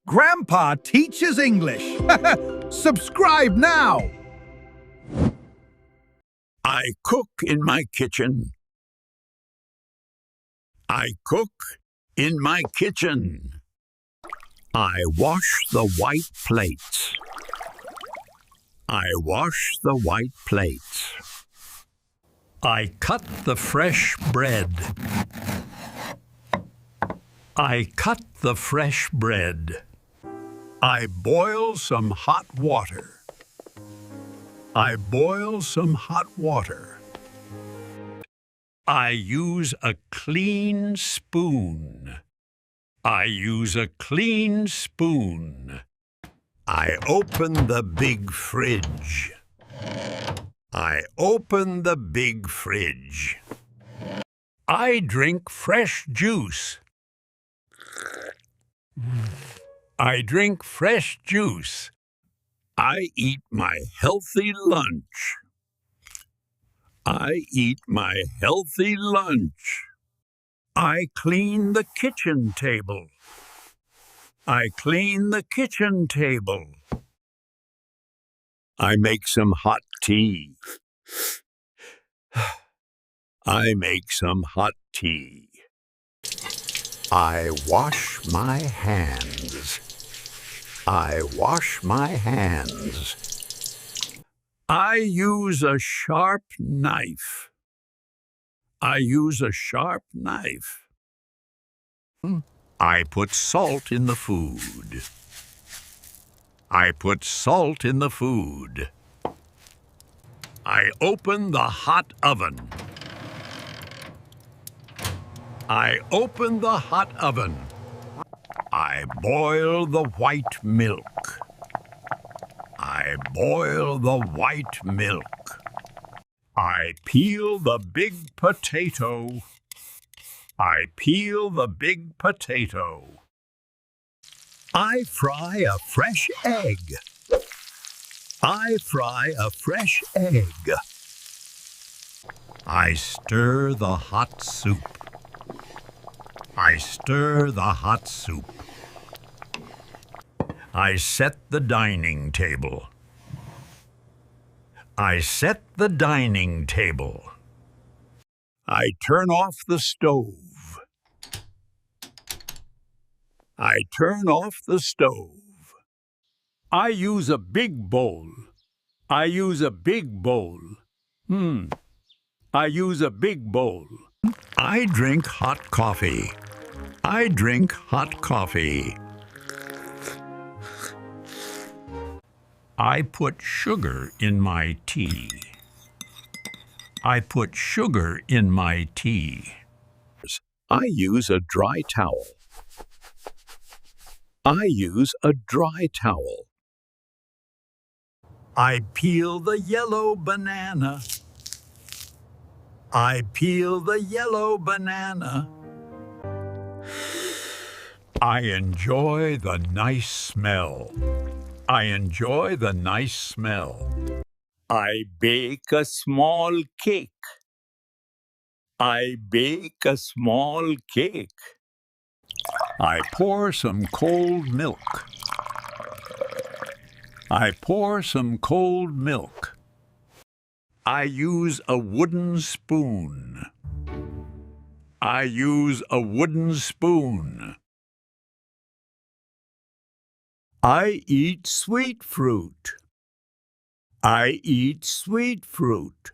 Grandpa teaches English. Subscribe now. I cook in my kitchen. I cook in my kitchen. I wash the white plates. I wash the white plates. I cut the fresh bread. I cut the fresh bread. I boil some hot water. I boil some hot water. I use a clean spoon. I use a clean spoon. I open the big fridge. I open the big fridge. I drink fresh juice. I drink fresh juice. I eat my healthy lunch. I eat my healthy lunch. I clean the kitchen table. I clean the kitchen table. I make some hot tea. I make some hot tea. I wash my hands. I wash my hands. I use a sharp knife. I use a sharp knife. I put salt in the food. I put salt in the food. I open the hot oven. I open the hot oven. I boil the white milk. I boil the white milk. I peel the big potato. I peel the big potato. I fry a fresh egg. I fry a fresh egg. I stir the hot soup. I stir the hot soup. I set the dining table. I set the dining table. I turn off the stove. I turn off the stove. I use a big bowl. I use a big bowl. I use a big bowl. I drink hot coffee. I drink hot coffee. I put sugar in my tea. I put sugar in my tea. I use a dry towel. I use a dry towel. I peel the yellow banana. I peel the yellow banana. I enjoy the nice smell. I enjoy the nice smell. I bake a small cake. I bake a small cake. I pour some cold milk. I pour some cold milk. I use a wooden spoon. I use a wooden spoon. I eat sweet fruit. I eat sweet fruit.